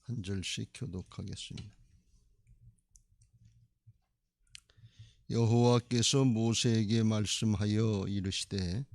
한 절씩 교독하겠습니다. 여호와께서 모세에게 말씀하여 이르시되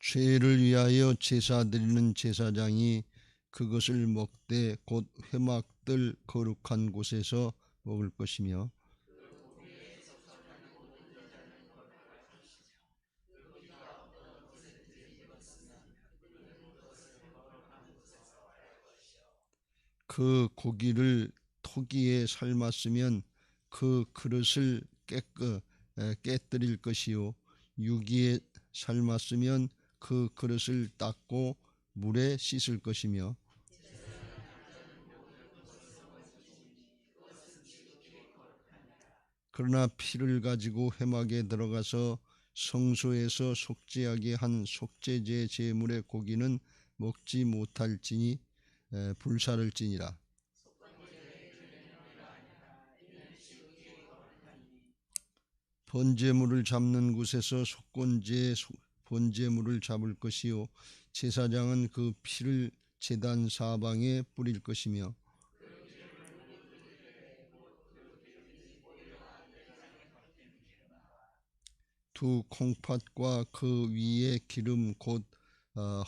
죄를 위하여 제사 드리는 제사장이 그것을 먹되 곧 회막들 거룩한 곳에서 먹을 것이며 그 고기를 토기에 삶았으면 그 그릇을 깨뜨릴 것이요 유기에 삶았으면 그 그릇을 닦고 물에 씻을 것이며 그러나 피를 가지고 회막에 들어가서 성소에서 속죄하게 한 속죄제 제물의 고기는 먹지 못할지니 불사를지니라. 번제물을 잡는 곳에서 속건제의 번제물을 잡을 것이요 제사장은 그 피를 제단 사방에 뿌릴 것이며 두 콩팥과 그 위에 기름 곧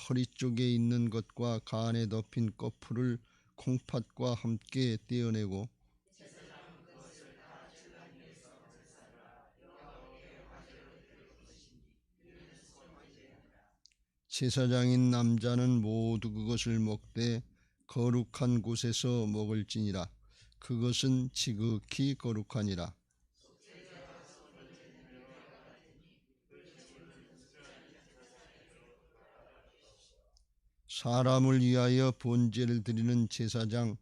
허리 쪽에 있는 것과 간에 덮인 꺼풀을 콩팥과 함께 떼어내고 제사장인 남자는 모두 그것을 먹되 거룩한 곳에서 먹을지니라. 그것은 지극히 거룩하니라. 사람을 위하여 번제를 드리는 제사장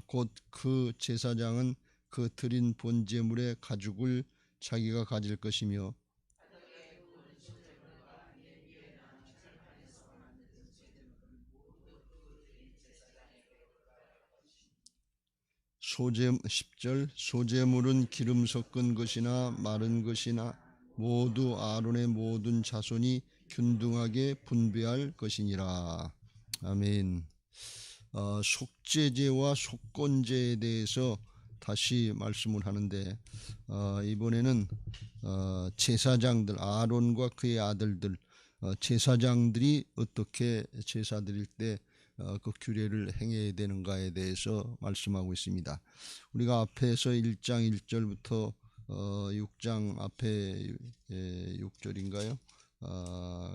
곧 그 제사장은 그 드린 번제물의 가죽을 자기가 가질 것이며 소제 10절 소제물은 기름 섞은 것이나 마른 것이나 모두 아론의 모든 자손이 균등하게 분배할 것이니라. 아멘. 속죄제와 속건제에 대해서 다시 말씀을 하는데 이번에는 제사장들 아론과 그의 아들들 제사장들이 어떻게 제사 드릴 때 그 규례를 행해야 되는가에 대해서 말씀하고 있습니다. 우리가 앞에서 1장 1절부터 6장 앞에 6절인가요?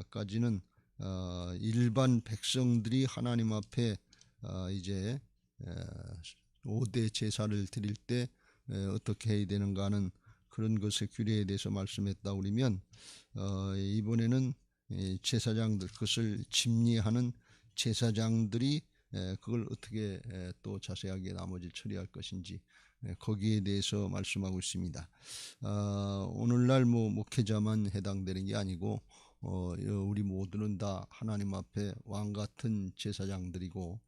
까지는 일반 백성들이 하나님 앞에 이제 5대 제사를 드릴 때 어떻게 해야 되는가 하는 그런 것의 규례에 대해서 말씀했다 그러면 이번에는 제사장들 그것을 집리하는 제사장들이 그걸 어떻게 또 자세하게 나머지 처리할 것인지 거기에 대해서 말씀하고 있습니다. 오늘날 목회자만 해당되는 게 아니고 우리 모두는 다 하나님 앞에 왕같은 제사장들이고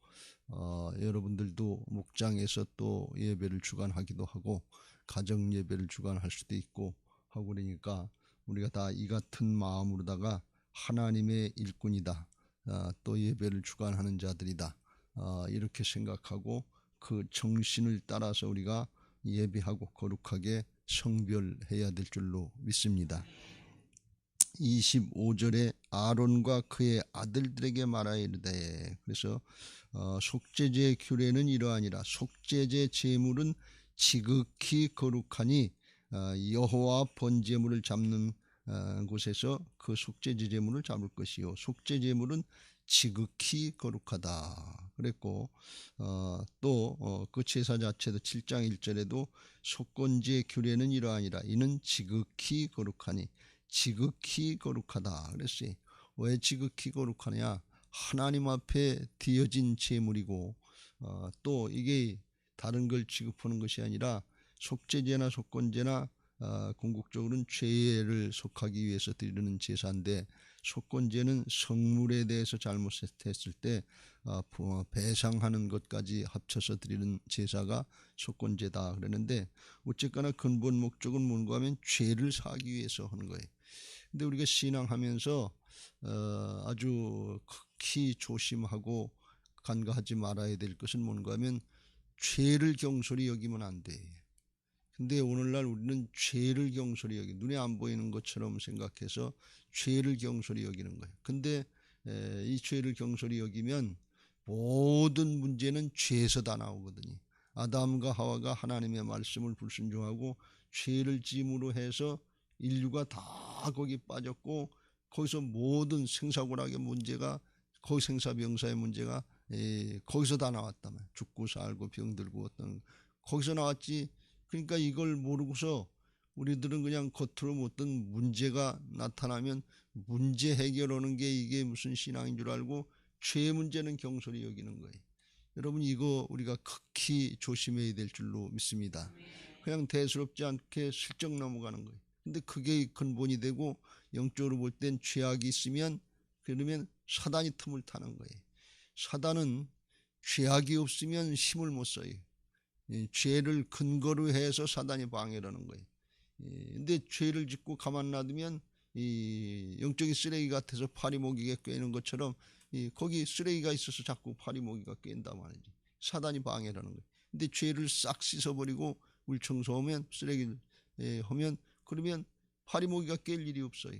여러분들도 목장에서 또 예배를 주관하기도 하고 가정 예배를 주관할 수도 있고 하고 그러니까 우리가 다 이 같은 마음으로다가 하나님의 일꾼이다. 또 예배를 주관하는 자들이다. 이렇게 생각하고 그 정신을 따라서 우리가 예배하고 거룩하게 성별해야 될 줄로 믿습니다. 25절에 아론과 그의 아들들에게 말하여 이르되 그래서 속죄제의 규례는 이러하니라. 속죄제 제물은 지극히 거룩하니 여호와 번제물을 잡는 곳에서 그 속죄제 제물을 잡을 것이요 속죄 제물은 지극히 거룩하다 그랬고 또 그 제사 자체도 7장 1절에도 속건제의 규례는 이러하니라. 이는 지극히 거룩하니 지극히 거룩하다 그랬어요. 왜 지극히 거룩하냐? 하나님 앞에 드려진 제물이고 또 이게 다른 걸 취급하는 것이 아니라 속죄제나 속건제나 궁극적으로는 죄를 속하기 위해서 드리는 제사인데 속건제는 성물에 대해서 잘못했을 때 배상하는 것까지 합쳐서 드리는 제사가 속건제다 그러는데, 어쨌거나 근본 목적은 뭔가 하면 죄를 사하기 위해서 하는 거예요. 근데 우리가 신앙하면서 아주 극히 조심하고 간과하지 말아야 될 것은 뭔가 하면 죄를 경솔히 여기면 안 돼. 근데 오늘날 우리는 죄를 경솔히 여기, 눈에 안 보이는 것처럼 생각해서 죄를 경솔히 여기는 거예요. 근데 이 죄를 경솔히 여기면 모든 문제는 죄에서 다 나오거든요. 아담과 하와가 하나님의 말씀을 불순종하고 죄를 지음으로 해서 인류가 다 거기 빠졌고, 거기서 모든 생사고락의 문제가, 거기 생사병사의 문제가 거기서 다 나왔다면, 죽고 살고 병들고 어떤, 거기서 나왔지. 그러니까 이걸 모르고서 우리들은 그냥 겉으로 어떤 문제가 나타나면 문제 해결하는 게 이게 무슨 신앙인 줄 알고 죄 문제는 경솔히 여기는 거예요. 여러분, 이거 우리가 극히 조심해야 될 줄로 믿습니다. 그냥 대수롭지 않게 슬쩍 넘어가는 거예요. 근데 그게 근본이 되고, 영적으로 볼 땐 죄악이 있으면 그러면 사단이 틈을 타는 거예요. 사단은 죄악이 없으면 힘을 못 써요. 죄를 근거로 해서 사단이 방해를 하는 거예요. 근데 죄를 짓고 가만 놔두면 이 영적인 쓰레기 같아서 파리모기가 꿰는 것처럼 거기 쓰레기가 있어서 자꾸 파리모기가 꿰인단 말이지. 사단이 방해를 하는 거예요. 근데 죄를 싹 씻어버리고 물 청소하면, 쓰레기를 하면, 그러면 파리모기가 깰 일이 없어요.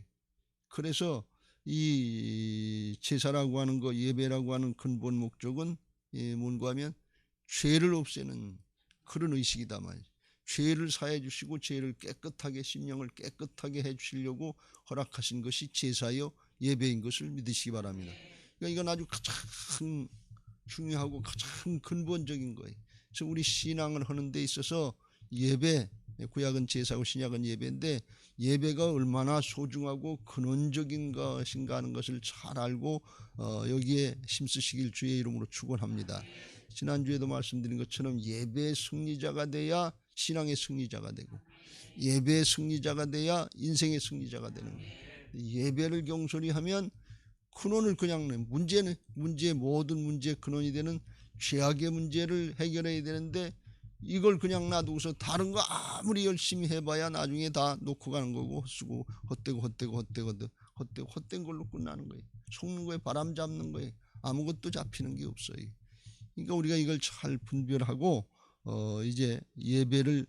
그래서 이 제사라고 하는 거, 예배라고 하는 근본 목적은 뭔가 하면 죄를 없애는 그런 의식이다 말이죠. 죄를 사해 주시고 죄를 깨끗하게, 심령을 깨끗하게 해 주시려고 허락하신 것이 제사요 예배인 것을 믿으시기 바랍니다. 그러니까 이건 아주 가장 중요하고 가장 근본적인 거예요. 그래서 우리 신앙을 하는 데 있어서 예배, 구약은 제사고 신약은 예배인데, 예배가 얼마나 소중하고 근원적인 것인가 하는 것을 잘 알고 여기에 힘쓰시길 주의 이름으로 축원합니다. 지난주에도 말씀드린 것처럼 예배의 승리자가 돼야 신앙의 승리자가 되고, 예배의 승리자가 돼야 인생의 승리자가 되는 거예요. 예배를 경솔히 하면 근원을 그냥 문제의 모든 문제의 근원이 되는 죄악의 문제를 해결해야 되는데, 이걸 그냥 놔두고서 다른 거 아무리 열심히 해봐야 나중에 다 놓고 가는 거고, 헛쓰고 헛된 걸로 끝나는 거예요. 속는 거에 바람 잡는 거예요. 아무것도 잡히는 게 없어요. 그러니까 우리가 이걸 잘 분별하고 이제 예배를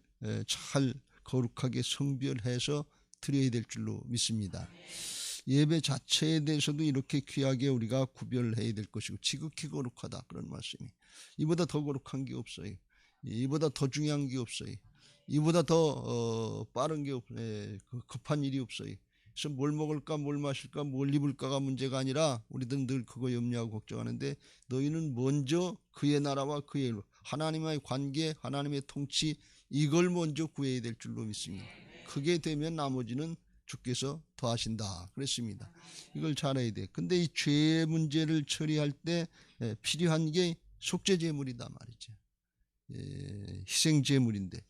잘 거룩하게 성별해서 드려야 될 줄로 믿습니다. 예배 자체에 대해서도 이렇게 귀하게 우리가 구별해야 될 것이고, 지극히 거룩하다 그런 말씀이, 이보다 더 거룩한 게 없어요. 이보다 더 중요한 게 없어요. 이보다 더 빠른 게 급한 일이 없어요. 그래서 뭘 먹을까, 뭘 마실까, 뭘 입을까가 문제가 아니라, 우리들은 늘 그거 염려하고 걱정하는데, 너희는 먼저 그의 나라와 그의 일, 하나님과의 관계, 하나님의 통치, 이걸 먼저 구해야 될 줄로 믿습니다. 그게 되면 나머지는 주께서 더하신다 그랬습니다. 이걸 잘해야 돼. 근데 이 죄의 문제를 처리할 때 필요한 게 속죄제물이다 말이죠. 희생제물인데,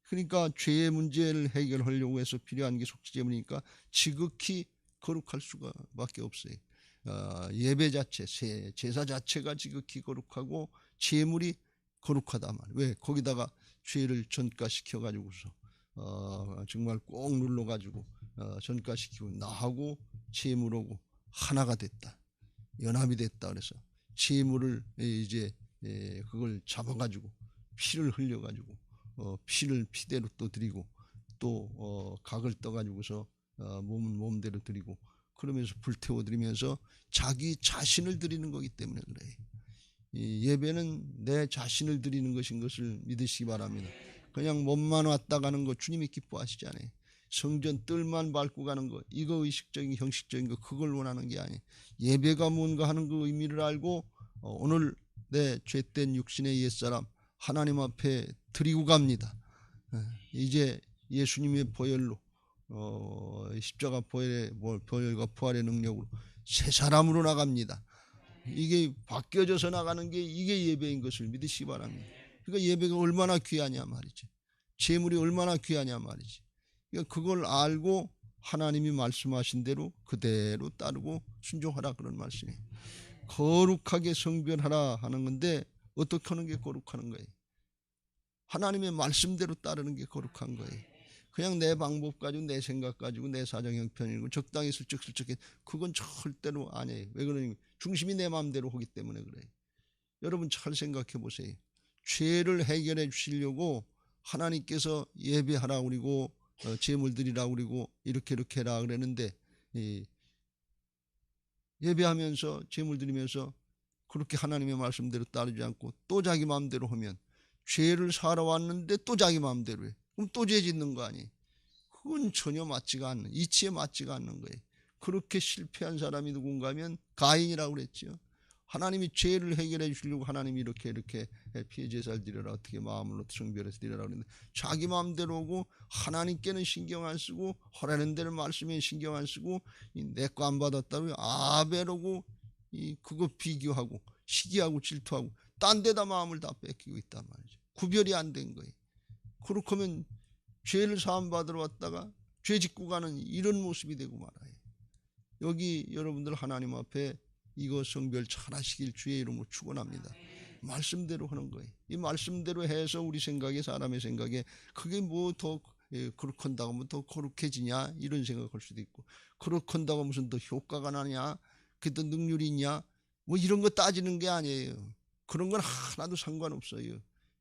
그러니까 죄의 문제를 해결하려고 해서 필요한 게 속죄제물이니까 지극히 거룩할 수가 밖에 없어요. 예배 자체, 제사 자체가 지극히 거룩하고 제물이 거룩하다 말. 왜? 거기다가 죄를 전가시켜 가지고서 정말 꼭 눌러 가지고 전가시키고, 나하고 제물하고 하나가 됐다, 연합이 됐다. 그래서 제물을 이제 그걸 잡아가지고 피를 흘려가지고 피를 피대로 또 드리고, 또 각을 떠가지고서 몸은 몸대로 드리고, 그러면서 불태워 드리면서 자기 자신을 드리는 거기 때문에 그래요. 이 예배는 내 자신을 드리는 것인 것을 믿으시기 바랍니다. 그냥 몸만 왔다 가는 거 주님이 기뻐하시지 않아요. 성전 뜰만 밟고 가는 거, 이거 의식적인 형식적인 거, 그걸 원하는 게 아니에요. 예배가 뭔가 하는 그 의미를 알고 오늘 내 죄된 육신의 옛사람 하나님 앞에 드리고 갑니다. 이제 예수님의 보혈로 십자가 보혈과 부활의 능력으로 새 사람으로 나갑니다. 이게 바뀌어져서 나가는 게 이게 예배인 것을 믿으시기 바랍니다. 그러니까 예배가 얼마나 귀하냐 말이지. 제물이 얼마나 귀하냐 말이지. 그러니까 그걸 알고 하나님이 말씀하신 대로 그대로 따르고 순종하라 그런 말씀이에요. 거룩하게 성별하라 하는 건데 어떻게 하는 게 거룩하는 거예요? 하나님의 말씀대로 따르는 게 거룩한 거예요. 그냥 내 방법 가지고 내 생각 가지고 내 사정 형편이고 적당히 슬쩍슬쩍해, 그건 절대로 아니에요. 왜 그러냐면 중심이 내 마음대로 하기 때문에 그래요. 여러분 잘 생각해 보세요. 죄를 해결해 주시려고 하나님께서 예배하라 그리고 제물 드리라 그리고 이렇게 해라 그랬는데, 예배하면서 제물 드리면서 그렇게 하나님의 말씀대로 따르지 않고 또 자기 마음대로 하면, 죄를 사러 왔는데 또 자기 마음대로 해. 그럼 또 죄 짓는 거 아니에요? 그건 전혀 맞지가 않는, 이치에 맞지가 않는 거예요. 그렇게 실패한 사람이 누군가 하면 가인이라고 그랬죠. 하나님이 죄를 해결해 주시려고 하나님이 이렇게 피해 제사를 드려라, 어떻게 마음으로 성별해서 드려라 그랬는데 자기 마음대로 오고 하나님께는 신경 안 쓰고 하라는 대로 말씀에 신경 안 쓰고 내 거 안 받았다고 아벨하고 그거 비교하고 시기하고 질투하고 딴 데다 마음을 다 뺏기고 있단 말이죠. 구별이 안 된 거예요. 그렇게 하면 죄를 사함받으러 왔다가 죄 짓고 가는 이런 모습이 되고 말아요. 여기 여러분들 하나님 앞에 이거 성별 잘 하시길 주의 이름으로 축원합니다. 말씀대로 하는 거예요. 이 말씀대로 해서 우리 생각에, 사람의 생각에 그게 뭐 더 그렇게 한다고 하면 더 거룩해지냐 이런 생각할 수도 있고, 그렇게 한다고 무슨 더 효과가 나냐, 그게 더 능률이 있냐, 뭐 이런 거 따지는 게 아니에요. 그런 건 하나도 상관없어요.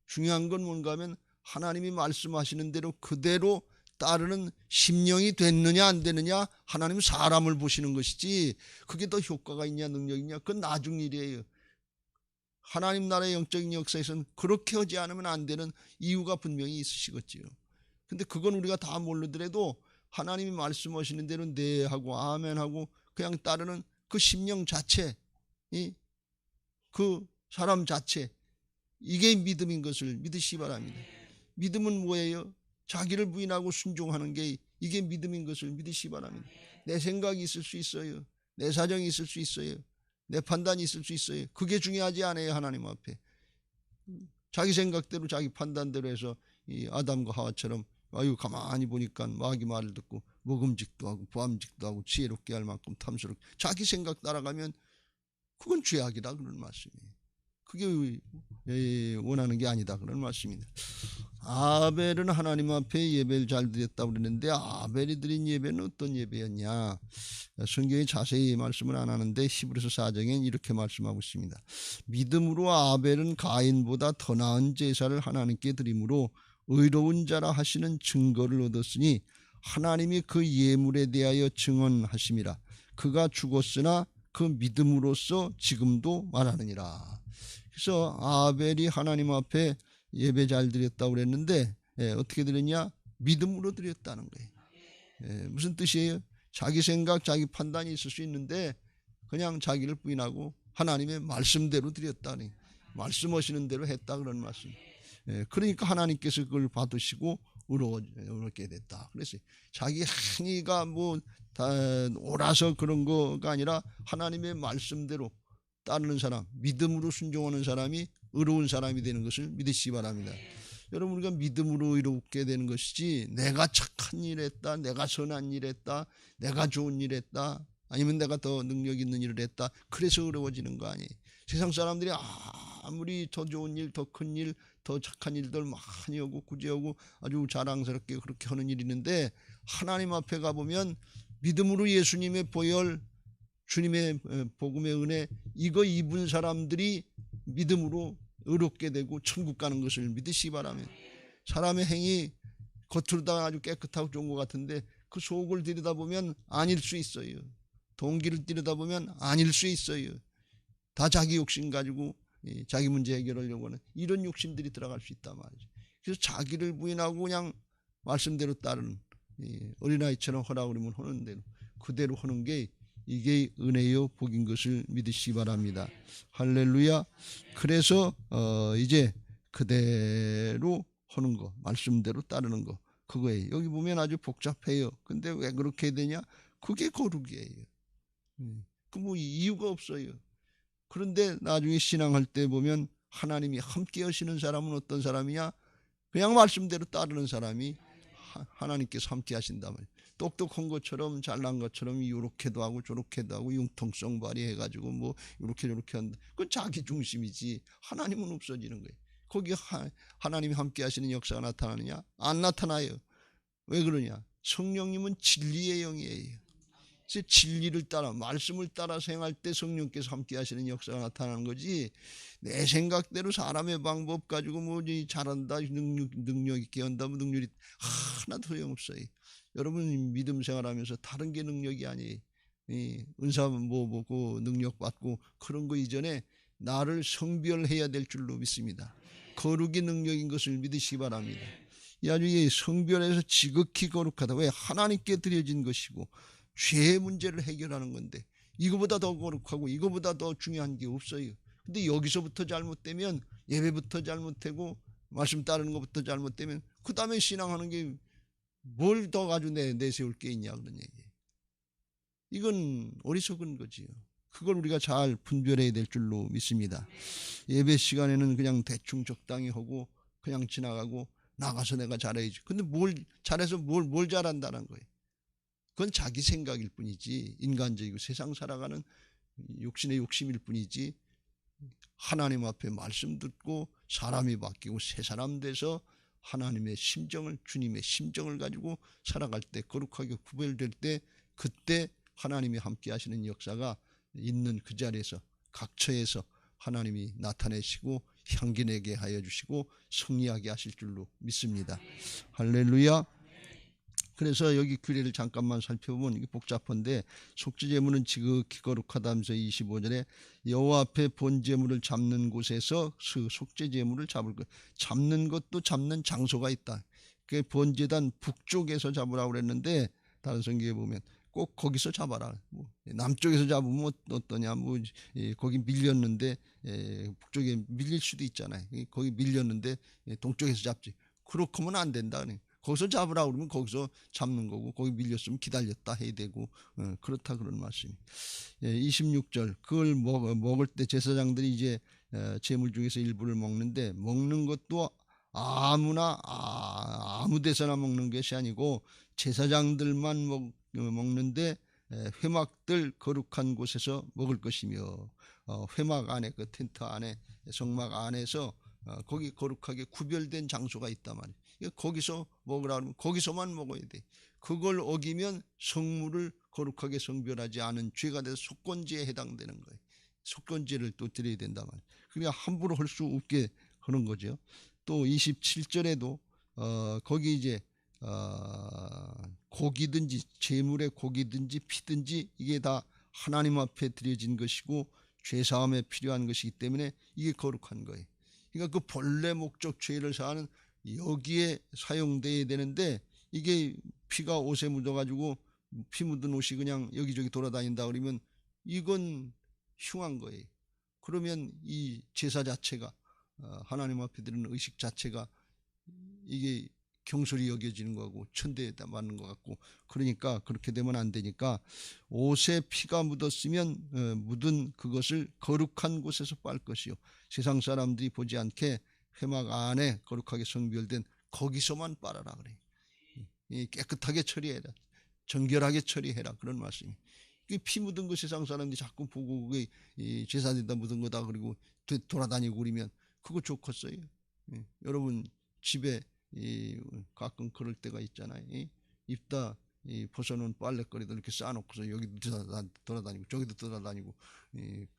중요한 건 뭔가 하면 하나님이 말씀하시는 대로 그대로 따르는 심령이 됐느냐 안 되느냐, 하나님은 사람을 보시는 것이지 그게 더 효과가 있냐 능력이 있냐 그건 나중 일이에요. 하나님 나라의 영적인 역사에서는 그렇게 하지 않으면 안 되는 이유가 분명히 있으시겠지요. 근데 그건 우리가 다 모르더라도 하나님이 말씀하시는 대로 네 하고 아멘 하고 그냥 따르는 그 심령 자체, 그 사람 자체, 이게 믿음인 것을 믿으시기 바랍니다. 믿음은 뭐예요? 자기를 부인하고 순종하는 게 이게 믿음인 것을 믿으시기 바랍니다. 내 생각이 있을 수 있어요. 내 사정이 있을 수 있어요. 내 판단이 있을 수 있어요. 그게 중요하지 않아요. 하나님 앞에 자기 생각대로 자기 판단대로 해서 이 아담과 하와처럼 아유 가만히 보니까 마귀 말을 듣고 먹음직도 하고 보암직도 하고 지혜롭게 할 만큼 탐스럽게 자기 생각 따라가면 그건 죄악이다 그런 말씀이에요. 그게 원하는 게 아니다 그런 말씀입니다. 아벨은 하나님 앞에 예배를 잘 드렸다고 그랬는데 아벨이 드린 예배는 어떤 예배였냐, 성경에 자세히 말씀을 안 하는데 히브리서 4장엔 이렇게 말씀하고 있습니다. 믿음으로 아벨은 가인보다 더 나은 제사를 하나님께 드림으로 의로운 자라 하시는 증거를 얻었으니 하나님이 그 예물에 대하여 증언하심이라. 그가 죽었으나 그 믿음으로써 지금도 말하느니라. 그래서 아벨이 하나님 앞에 예배 잘 드렸다고 그랬는데 어떻게 드렸냐? 믿음으로 드렸다는 거예요. 무슨 뜻이에요? 자기 생각, 자기 판단이 있을 수 있는데 그냥 자기를 부인하고 하나님의 말씀대로 드렸다니, 말씀하시는 대로 했다 그런 말씀. 그러니까 하나님께서 그걸 받으시고 의롭게 됐다 그랬어요. 자기 행위가 뭐 다 옳아서 그런 거가 아니라 하나님의 말씀대로 따르는 사람, 믿음으로 순종하는 사람이 의로운 사람이 되는 것을 믿으시기 바랍니다. 여러분 우리가 믿음으로 의롭게 되는 것이지 내가 착한 일 했다, 내가 선한 일 했다, 내가 좋은 일 했다, 아니면 내가 더 능력 있는 일을 했다 그래서 어려워지는 거 아니에요. 세상 사람들이 아무리 더 좋은 일, 더 큰 일, 더 착한 일들 많이 하고 구제하고 아주 자랑스럽게 그렇게 하는 일이 있는데 하나님 앞에 가보면 믿음으로 예수님의 보혈, 주님의 복음의 은혜 이거 입은 사람들이 믿음으로 의롭게 되고 천국 가는 것을 믿으시기 바랍니다. 사람의 행위 겉으로다가 아주 깨끗하고 좋은 것 같은데 그 속을 들여다보면 아닐 수 있어요. 동기를 들여다보면 아닐 수 있어요. 다 자기 욕심 가지고 자기 문제 해결하려고 하는 이런 욕심들이 들어갈 수 있단 말이죠. 그래서 자기를 부인하고 그냥 말씀대로 따르는, 어린아이처럼 하라고 그러면 하는 대로 그대로 하는 게 이게 은혜요 복인 것을 믿으시기 바랍니다. 할렐루야. 그래서 이제 그대로 하는 거, 말씀대로 따르는 거 그거예요. 여기 보면 아주 복잡해요. 근데 왜 그렇게 되냐? 그게 거룩이에요. 그 뭐 이유가 없어요. 그런데 나중에 신앙할 때 보면 하나님이 함께 하시는 사람은 어떤 사람이냐? 그냥 말씀대로 따르는 사람이 하나님께서 함께 하신다면 똑똑한 것처럼 잘난 것처럼 이렇게도 하고 저렇게도 하고 융통성 발휘해가지고 뭐 이렇게 저렇게 한다. 그건 자기 중심이지 하나님은 없어지는 거예요. 거기 하나님이 함께 하시는 역사가 나타나느냐? 안 나타나요. 왜 그러냐? 성령님은 진리의 영이에요. 그래서 진리를 따라 말씀을 따라 생활할 때 성령께서 함께 하시는 역사가 나타나는 거지, 내 생각대로 사람의 방법 가지고 뭐 잘한다 능력 있게 한다 뭐 능력이 하나도 소용없어요. 여러분 믿음 생활하면서 다른 게 능력이 아니에요. 은사 뭐 보고 능력 받고 그런 거 이전에 나를 성별해야 될 줄로 믿습니다. 거룩이 능력인 것을 믿으시기 바랍니다. 이 아주 성별해서 지극히 거룩하다. 왜? 하나님께 드려진 것이고 죄의 문제를 해결하는 건데 이거보다 더 거룩하고 이거보다 더 중요한 게 없어요. 근데 여기서부터 잘못되면, 예배부터 잘못되고 말씀 따르는 것부터 잘못되면 그 다음에 신앙하는 게 뭘 더 가지고 내세울 게 있냐 그런 얘기예요. 이건 어리석은 거지요. 그걸 우리가 잘 분별해야 될 줄로 믿습니다. 예배 시간에는 그냥 대충 적당히 하고 그냥 지나가고 나가서 내가 잘해야지. 근데 뭘 잘해서 뭘 잘한다는 거예요. 그건 자기 생각일 뿐이지, 인간적이고 세상 살아가는 욕심의 욕심일 뿐이지, 하나님 앞에 말씀 듣고 사람이 바뀌고 새 사람 돼서 하나님의 심정을, 주님의 심정을 가지고 살아갈 때, 거룩하게 구별될 때, 그때 하나님이 함께 하시는 역사가 있는 그 자리에서 각처에서 하나님이 나타내시고 향기 내게 하여 주시고 승리하게 하실 줄로 믿습니다. 할렐루야. 그래서 여기 규례를 잠깐만 살펴보면 이게 복잡한데, 속죄제물은 지극히 거룩하다면서 25절에 여호와 앞에 번제물을 잡는 곳에서 속죄제물을 잡을 것, 잡는 것도 잡는 장소가 있다. 그 번제단 북쪽에서 잡으라고 그랬는데 다른 성경에 보면 꼭 거기서 잡아라. 뭐 남쪽에서 잡으면 어떠냐? 뭐 거기 밀렸는데 북쪽에 밀릴 수도 있잖아요. 거기 밀렸는데 동쪽에서 잡지. 그렇게 하면 안 된다. 거기서 잡으라고 그러면 거기서 잡는 거고, 거기 밀렸으면 기다렸다 해야 되고, 그렇다 그런 말씀이. 26절 그걸 먹을 때 제사장들이 이제 제물 중에서 일부를 먹는데, 먹는 것도 아무나 아무 데서나 먹는 것이 아니고 제사장들만 먹는데 회막들 거룩한 곳에서 먹을 것이며, 회막 안에 그 텐트 안에 성막 안에서 거기 거룩하게 구별된 장소가 있단 말이에요. 거기서 먹으라 하면 거기서만 먹어야 돼. 그걸 어기면 성물을 거룩하게 성별하지 않은 죄가 돼서 속건죄에 해당되는 거예요. 속건죄를 또 드려야 된단 말이에요. 그러니까 함부로 할 수 없게 하는 거죠. 또 27절에도 거기 이제 고기든지 제물의 고기든지 피든지 이게 다 하나님 앞에 드려진 것이고 죄사함에 필요한 것이기 때문에 이게 거룩한 거예요. 그러니까 그 본래 목적 죄를 사하는 여기에 사용돼야 되는데, 이게 피가 옷에 묻어가지고 피 묻은 옷이 그냥 여기저기 돌아다닌다 그러면 이건 흉한 거예요. 그러면 이 제사 자체가, 하나님 앞에 드리는 의식 자체가 이게 경솔히 여겨지는 거고 천대에다 맞는 것 같고, 그러니까 그렇게 되면 안 되니까 옷에 피가 묻었으면 묻은 그것을 거룩한 곳에서 빨 것이요, 세상 사람들이 보지 않게 회막 안에 거룩하게 성별된 거기서만 빨아라 그래. 깨끗하게 처리해라, 정결하게 처리해라, 그런 말씀이. 피 묻은 거 세상 사람들이 자꾸 보고 그게 제사에다 묻은 거다 그리고 돌아다니고 그러면 그거 좋겠어요? 여러분 집에 가끔 그럴 때가 있잖아요. 입다 벗어놓은 빨래거리도 이렇게 쌓아놓고서 여기도 돌아다니고 저기도 돌아다니고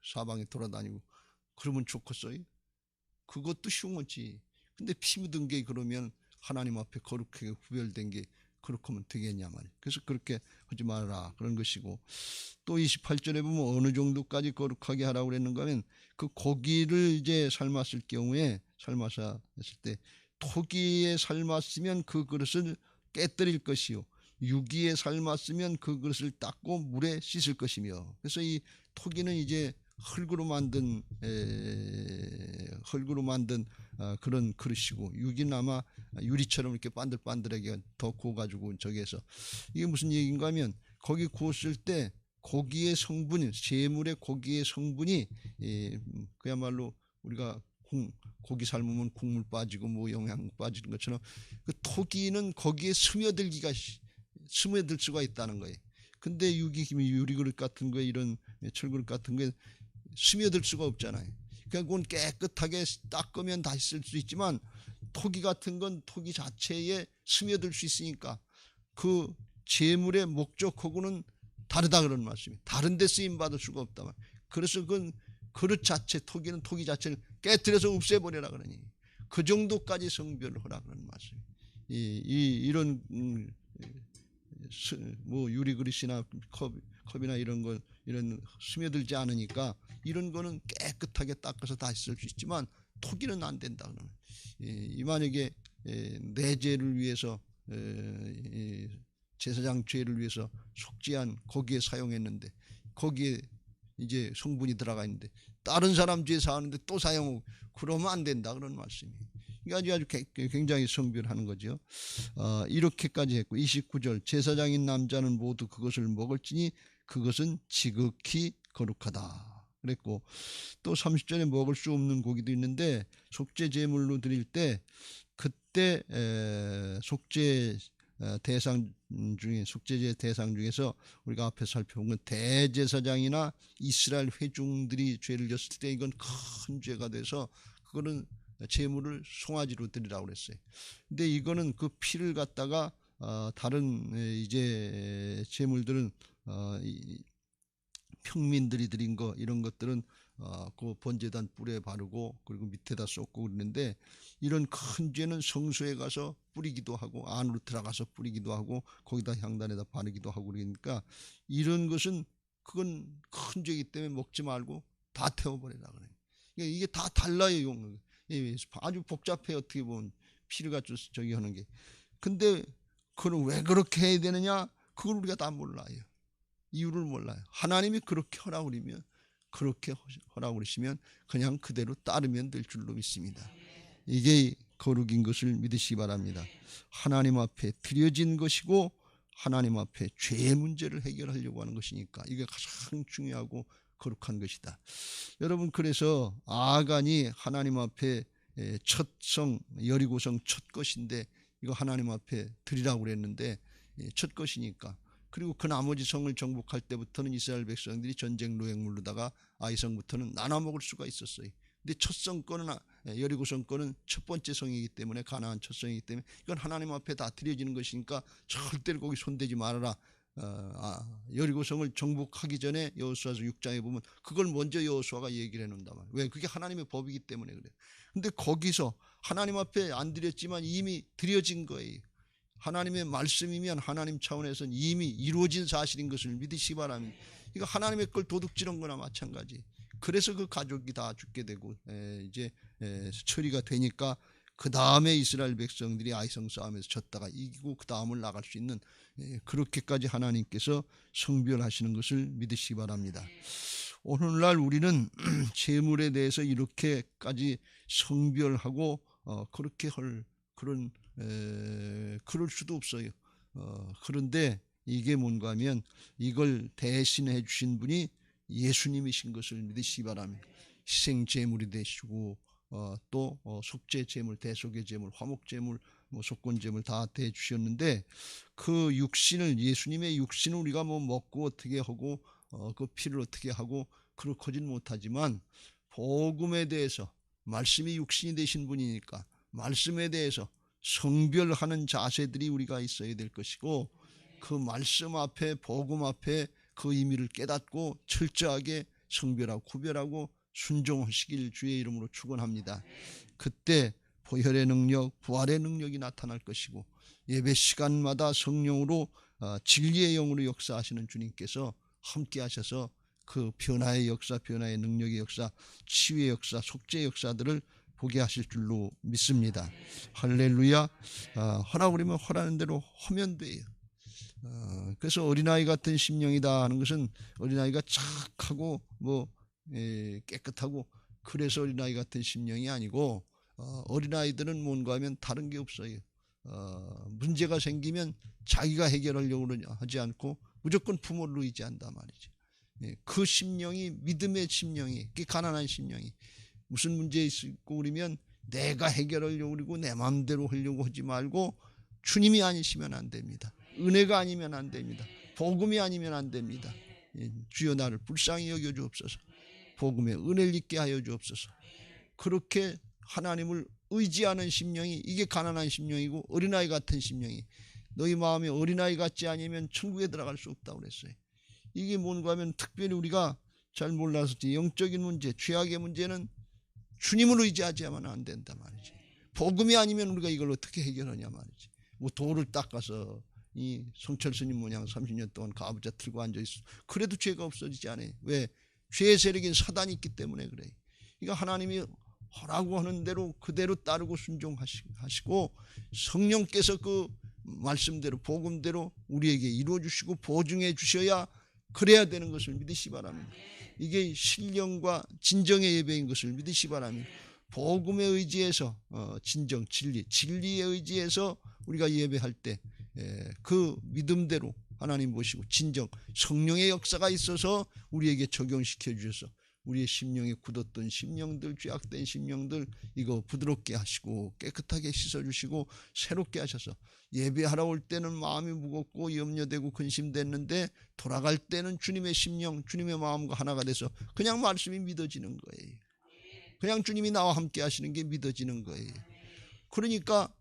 사방에 돌아다니고 그러면 좋겠어요? 그것도 흉하지. 근데 피 묻은 게 그러면 하나님 앞에 거룩하게 구별된 게 그렇게 하면 되겠냐 말이에요. 그래서 그렇게 하지 말아라 그런 것이고, 또 28절에 보면 어느 정도까지 거룩하게 하라고 그랬는가 하면, 그 고기를 이제 삶았을 경우에, 삶았을 때 토기에 삶았으면 그 그릇을 깨뜨릴 것이요, 유기에 삶았으면 그 그릇을 닦고 물에 씻을 것이며. 그래서 이 토기는 이제 흙으로 만든 그런 그릇이고, 유기는 아마 유리처럼 이렇게 반들반들하게 더 구워가지고 저기에서, 이게 무슨 얘기인가 하면 거기 구웠을 때 고기의 성분이, 제물의 고기의 성분이 그야말로 우리가 고기 삶으면 국물 빠지고 뭐 영양 빠지는 것처럼 그 토기는 거기에 스며들기가 스며들 수가 있다는 거예요. 근데 유리그릇 같은 거에 이런 철그릇 같은 거에 스며들 수가 없잖아요. 그러니까 그건 깨끗하게 닦으면 다시 쓸 수 있지만 토기 같은 건 토기 자체에 스며들 수 있으니까 그 제물의 목적하고는 다르다 그런 말씀이에요. 다른 데 쓰임 받을 수가 없다 말. 그래서 그건 그릇 자체 토기는 토기 자체를 깨뜨려서 없애버려라 그러니 그 정도까지 성별을 하라 그런 말씀이에요. 이런 뭐 유리 그릇이나 컵이나 이런 거 이런 스며들지 않으니까 이런 거는 깨끗하게 닦아서 다시 쓸 수 있지만 토기는 안 된다 그러면 이 만약에 내 죄를 위해서 제사장 죄를 위해서 속죄한 거기에 사용했는데 거기에 이제 성분이 들어가 있는데 다른 사람 죄 사하는데 또 사용하고 그러면 안 된다 그런 말씀이에요. 이게 아주 굉장히 성별하는 거죠. 이렇게까지 했고 29절 제사장인 남자는 모두 그것을 먹을지니 그것은 지극히 거룩하다 그랬고 또 30절에 먹을 수 없는 고기도 있는데 속죄 제물로 드릴 때 그때 속죄 대상 중에 속죄제 대상 중에서 우리가 앞에 살펴본 건 대제사장이나 이스라엘 회중들이 죄를 졌을 때 이건 큰 죄가 돼서 그거는 제물을 송아지로 드리라고 그랬어요. 근데 이거는 그 피를 갖다가 다른 이제 제물들은 평민들이 드린 거 이런 것들은 그 번제단 뿔에 바르고 그리고 밑에다 쏟고 그러는데 이런 큰 죄는 성소에 가서 뿌리기도 하고 안으로 들어가서 뿌리기도 하고 거기다 향단에다 바르기도 하고 그러니까 이런 것은 그건 큰 죄이기 때문에 먹지 말고 다 태워버리라 그래요. 그러니까 이게 다 달라요. 아주 복잡해 어떻게 보면 피를 갖춰 저기 하는 게. 근데 그걸 왜 그렇게 해야 되느냐? 그걸 우리가 다 몰라요. 이유를 몰라요. 하나님이 그렇게 하라고 그러면 그렇게 하라고 그러시면 그냥 그대로 따르면 될 줄로 믿습니다. 이게 거룩인 것을 믿으시기 바랍니다. 하나님 앞에 드려진 것이고 하나님 앞에 죄의 문제를 해결하려고 하는 것이니까 이게 가장 중요하고 거룩한 것이다. 여러분 그래서 아간이 하나님 앞에 첫 성 여리고성 첫 것인데 이거 하나님 앞에 드리라고 그랬는데 첫 것이니까 그리고 그 나머지 성을 정복할 때부터는 이스라엘 백성들이 전쟁 노획물로다가 아이성부터는 나눠 먹을 수가 있었어요. 근데 첫 성권은 여리고성 권은 첫 번째 성이기 때문에 가나안 첫 성이기 때문에 이건 하나님 앞에 다 드려지는 것이니까 절대로 거기 손대지 말아라. 여리고성을 정복하기 전에 여호수아서 6장에 보면 그걸 먼저 여호수아가 얘기를 해놓는단 말이에요. 왜? 그게 하나님의 법이기 때문에 그래요. 근데 거기서 하나님 앞에 안 드렸지만 이미 드려진 거예요. 하나님의 말씀이면 하나님 차원에서는 이미 이루어진 사실인 것을 믿으시기 바랍니다. 이거 하나님의 걸 도둑질한 거나 마찬가지. 그래서 그 가족이 다 죽게 되고 이제 처리가 되니까 그 다음에 이스라엘 백성들이 아이성 싸움에서 졌다가 이기고 그 다음을 나갈 수 있는 그렇게까지 하나님께서 성별하시는 것을 믿으시기 바랍니다. 오늘날 우리는 재물에 대해서 이렇게까지 성별하고 그렇게 할 그런 그럴 수도 없어요. 그런데 이게 뭔가 하면 이걸 대신해 주신 분이 예수님이신 것을 믿으시기 바랍니다. 희생 제물이 되시고 또 속죄 제물, 대속의 제물, 화목 제물, 뭐 속건 제물 다 대주셨는데 그 육신을 예수님의 육신을 우리가 뭐 먹고 어떻게 하고 그 피를 어떻게 하고 그렇게는 못하지만 복음에 대해서 말씀이 육신이 되신 분이니까 말씀에 대해서 성별하는 자세들이 우리가 있어야 될 것이고 그 말씀 앞에 복음 앞에 그 의미를 깨닫고 철저하게 성별하고 구별하고 순종하시길 주의 이름으로 축원합니다. 그때 보혈의 능력, 부활의 능력이 나타날 것이고 예배 시간마다 성령으로 진리의 영으로 역사하시는 주님께서 함께 하셔서 그 변화의 역사, 변화의 능력의 역사, 치유의 역사, 속죄의 역사들을 보게 하실 줄로 믿습니다. 할렐루야. 하라고 그러면 하라는 대로 하면 돼요. 그래서 어린아이 같은 심령이다 하는 것은 어린아이가 착하고 뭐 깨끗하고 그래서 어린아이 같은 심령이 아니고 어린아이들은 뭔가 하면 다른 게 없어요. 문제가 생기면 자기가 해결하려고 하지 않고 무조건 부모를 의지한단 말이죠. 그 심령이 믿음의 심령이, 가난한 심령이 무슨 문제 있고 그러면 내가 해결하려고 그러고 내 마음대로 하려고 하지 말고 주님이 아니시면 안 됩니다. 은혜가 아니면 안 됩니다. 복음이 아니면 안 됩니다. 주여 나를 불쌍히 여겨 주옵소서. 복음의 은혜를 잊게 하여 주옵소서. 그렇게 하나님을 의지하는 심령이, 이게 가난한 심령이고 어린아이 같은 심령이, 너희 마음이 어린아이 같지 않으면 천국에 들어갈 수 없다고 그랬어요. 이게 뭔가 하면 특별히 우리가 잘 몰라서 영적인 문제, 죄악의 문제는 주님을 의지하지만 안 된다 말이지. 복음이 아니면 우리가 이걸 어떻게 해결하냐 말이지. 뭐 돌을 닦아서 이 성철 스님 모양 30년 동안 가부좌 틀고 앉아있어. 그래도 죄가 없어지지 않아요. 왜? 죄의 세력인 사단이 있기 때문에 그래요. 그러니까 하나님이 하라고 하는 대로 그대로 따르고 순종하시고 성령께서 그 말씀대로 복음대로 우리에게 이루어주시고 보증해 주셔야 그래야 되는 것을 믿으시 바랍니다. 이게 신령과 진정의 예배인 것을 믿으시 바랍니다. 복음에 의지해서 진정, 진리에 의지해서 우리가 예배할 때 그 믿음대로 하나님 보시고 진정 성령의 역사가 있어서 우리에게 적용시켜 주셔서 우리의 심령에 굳었던 심령들, 죄악된 심령들 이거 부드럽게 하시고 깨끗하게 씻어주시고 새롭게 하셔서 예배하러 올 때는 마음이 무겁고 염려되고 근심됐는데 돌아갈 때는 주님의 심령, 주님의 마음과 하나가 돼서 그냥 말씀이 믿어지는 거예요. 그냥 주님이 나와 함께 하시는 게 믿어지는 거예요. 그러니까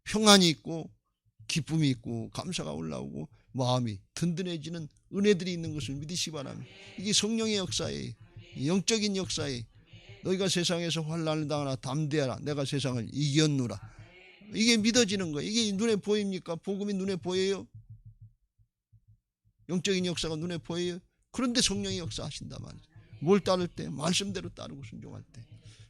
평안이 있고 기쁨이 있고 감사가 올라오고 마음이 든든해지는 은혜들이 있는 것을 믿으시기 바랍니다. 이게 성령의 역사예요. 영적인 역사에 너희가 세상에서 환난을 당하나 담대하라. 내가 세상을 이겼노라. 이게 믿어지는 거예요. 이게 눈에 보입니까? 복음이 눈에 보여요? 영적인 역사가 눈에 보여요? 그런데 성령의 역사하신단 말이죠. 뭘 따를 때? 말씀대로 따르고 순종할 때.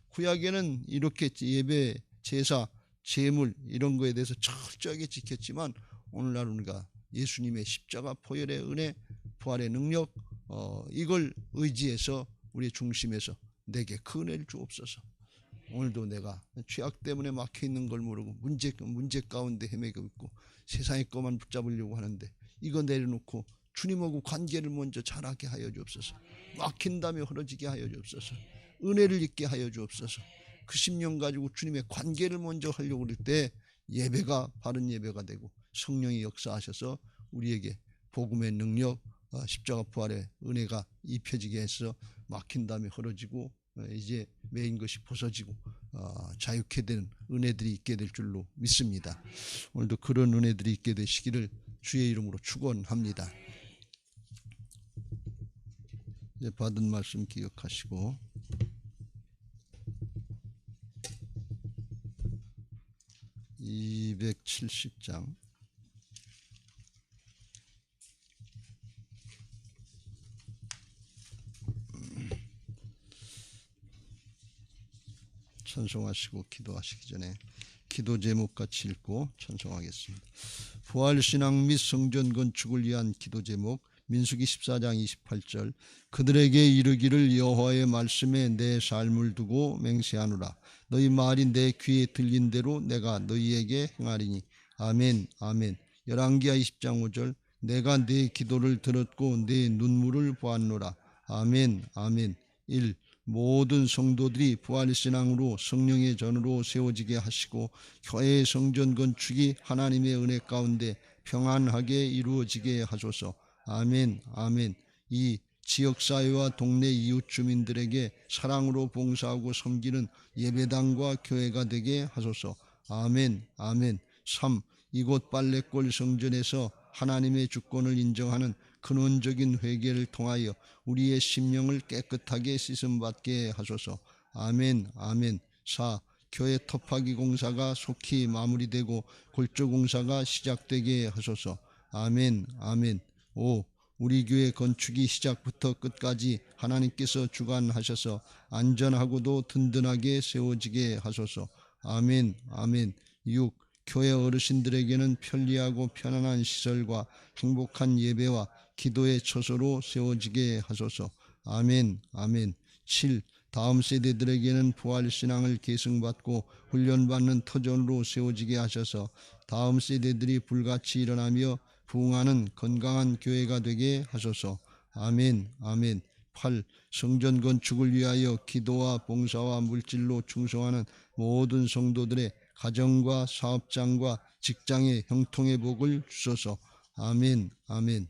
구약에는 이렇게 예배, 제사, 제물 이런 거에 대해서 철저하게 지켰지만 오늘날 우리가 예수님의 십자가 보혈의 은혜, 부활의 능력 이걸 의지해서 우리의 중심에서 내게 그 은혜를 주옵소서. 오늘도 내가 죄악 때문에 막혀있는 걸 모르고 문제 가운데 헤매고 있고 세상의 것만 붙잡으려고 하는데 이거 내려놓고 주님하고 관계를 먼저 잘하게 하여 주옵소서. 막힌 다음에 흐려지게 하여 주옵소서. 은혜를 잊게 하여 주옵소서. 그 심령 가지고 주님의 관계를 먼저 하려고 그럴 때 예배가 바른 예배가 되고 성령이 역사하셔서 우리에게 복음의 능력, 십자가 부활의 은혜가 입혀지게 해서 막힌 다음에 흐려지고 이제 매인 것이 벗어지고 자유케 되는 은혜들이 있게 될 줄로 믿습니다. 오늘도 그런 은혜들이 있게 되시기를 주의 이름으로 축원합니다. 이제 받은 말씀 기억하시고 (270장) 찬송하시고 기도하시기 전에 기도 제목 같이 읽고 찬송하겠습니다. 부활신앙 및 성전 건축을 위한 기도 제목 민수기 14장 28절 그들에게 이르기를 여호와의 말씀에 내 삶을 두고 맹세하노라. 너희 말이 내 귀에 들린 대로 내가 너희에게 행하리니. 아멘 아멘. 열왕기하 20장 5절 내가 내 기도를 들었고 내 눈물을 보았노라. 아멘 아멘. 1. 모든 성도들이 부활신앙으로 성령의 전으로 세워지게 하시고 교회의 성전 건축이 하나님의 은혜 가운데 평안하게 이루어지게 하소서. 아멘 아멘. 2. 지역사회와 동네 이웃 주민들에게 사랑으로 봉사하고 섬기는 예배당과 교회가 되게 하소서. 아멘 아멘. 3. 이곳 빨래골 성전에서 하나님의 주권을 인정하는 근원적인 회개를 통하여 우리의 심령을 깨끗하게 씻음받게 하소서. 아멘 아멘. 4. 교회 터파기 공사가 속히 마무리되고 골조 공사가 시작되게 하소서. 아멘 아멘. 5. 우리 교회 건축이 시작부터 끝까지 하나님께서 주관하셔서 안전하고도 든든하게 세워지게 하소서. 아멘 아멘. 6. 교회 어르신들에게는 편리하고 편안한 시설과 행복한 예배와 기도의 처소로 세워지게 하소서. 아멘 아멘. 7. 다음 세대들에게는 부활신앙을 계승받고 훈련받는 터전으로 세워지게 하셔서 다음 세대들이 불같이 일어나며 부흥하는 건강한 교회가 되게 하소서. 아멘 아멘. 8. 성전 건축을 위하여 기도와 봉사와 물질로 충성하는 모든 성도들의 가정과 사업장과 직장의 형통의 복을 주소서. 아멘. 아멘.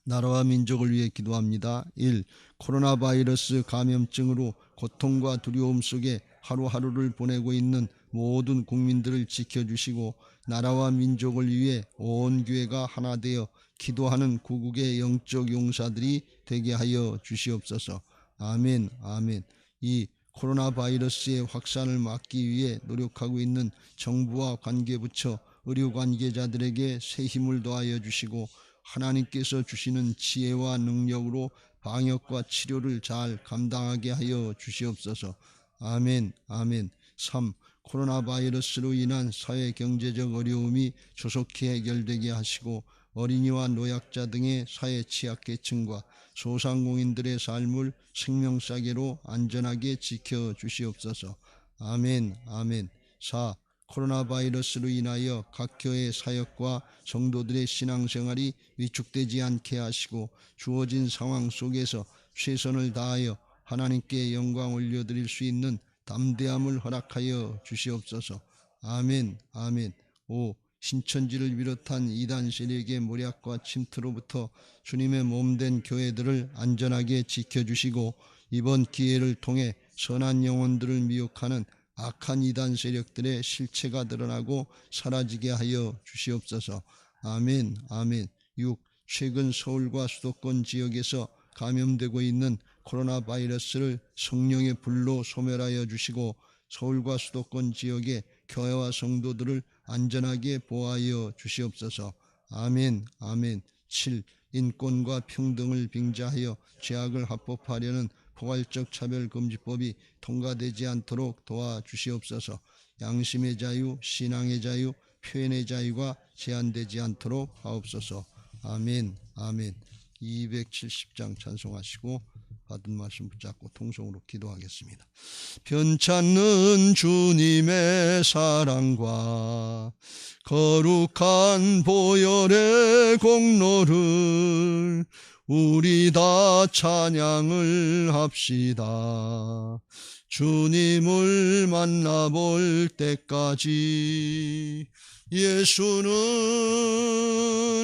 나라와 민족을 위해 기도합니다. 1. 코로나 바이러스 감염증으로 고통과 두려움 속에 하루하루를 보내고 있는 모든 국민들을 지켜주시고 나라와 민족을 위해 온 교회가 하나 되어 기도하는 구국의 영적 용사들이 되게 하여 주시옵소서. 아멘. 아멘. 2. 코로나 바이러스의 확산을 막기 위해 노력하고 있는 정부와 관계부처, 의료 관계자들에게 새 힘을 더하여 주시고 하나님께서 주시는 지혜와 능력으로 방역과 치료를 잘 감당하게 하여 주시옵소서. 아멘. 아멘. 3. 코로나 바이러스로 인한 사회 경제적 어려움이 조속히 해결되게 하시고 어린이와 노약자 등의 사회 취약계층과 소상공인들의 삶을 생명사계로 안전하게 지켜주시옵소서. 아멘. 아멘. 4. 코로나 바이러스로 인하여 각 교회 사역과 성도들의 신앙생활이 위축되지 않게 하시고 주어진 상황 속에서 최선을 다하여 하나님께 영광 올려드릴 수 있는 담대함을 허락하여 주시옵소서. 아멘. 아멘. 5. 신천지를 비롯한 이단 세력의 모략과 침투로부터 주님의 몸된 교회들을 안전하게 지켜주시고 이번 기회를 통해 선한 영혼들을 미혹하는 악한 이단 세력들의 실체가 드러나고 사라지게 하여 주시옵소서. 아멘. 아멘. 6. 최근 서울과 수도권 지역에서 감염되고 있는 코로나 바이러스를 성령의 불로 소멸하여 주시고 서울과 수도권 지역의 교회와 성도들을 안전하게 보호하여 주시옵소서. 아멘. 아멘. 7. 인권과 평등을 빙자하여 죄악을 합법화하려는 포괄적 차별금지법이 통과되지 않도록 도와주시옵소서. 양심의 자유, 신앙의 자유, 표현의 자유가 제한되지 않도록 하옵소서. 아멘. 아멘. 270장 찬송하시고 받은 말씀 붙잡고 통성으로 기도하겠습니다. 편찮는 주님의 사랑과 거룩한 보혈의 공로를 우리 다 찬양을 합시다. 주님을 만나볼 때까지 예수는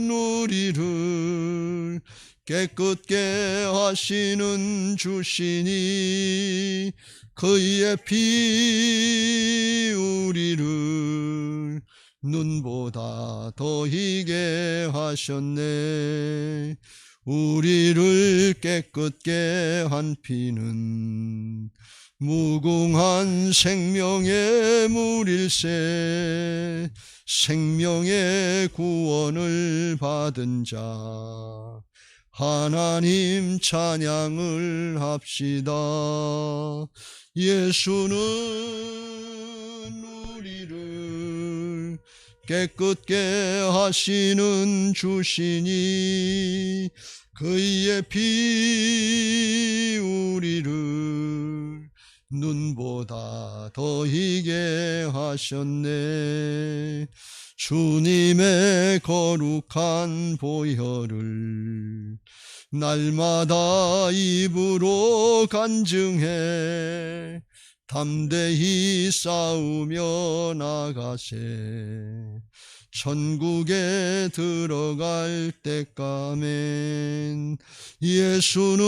우리를 깨끗게 하시는 주시니 그의 피 우리를 눈보다 더 희게 하셨네. 우리를 깨끗게 한 피는 무궁한 생명의 물일세. 생명의 구원을 받은 자 하나님 찬양을 합시다. 예수는 우리를 깨끗게 하시는 주시니 그의 피 우리를 눈보다 더 희게 하셨네. 주님의 거룩한 보혈을 날마다 입으로 간증해 담대히 싸우며 나가세. 천국에 들어갈 때까면 예수는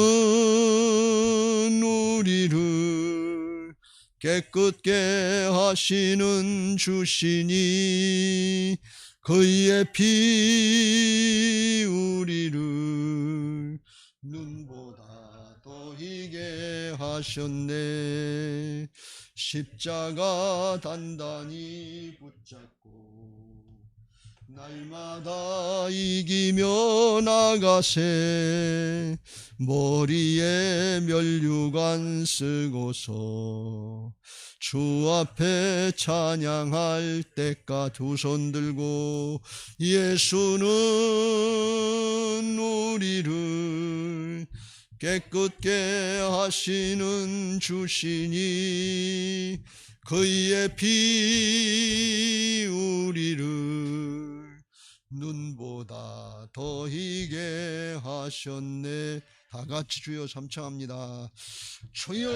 우리를 깨끗게 하시는 주시니 그의 피 우리를 눈보다 더 희게 하셨네. 십자가 단단히 붙잡고 날마다 이기며 나가세. 머리에 면류관 쓰고서 주 앞에 찬양할 때까 두 손 들고 예수는 우리를 깨끗게 하시는 주시니 그의 피 우리를 눈보다 더 희게 하셨네. 다 같이 주여 삼창합니다. 주여.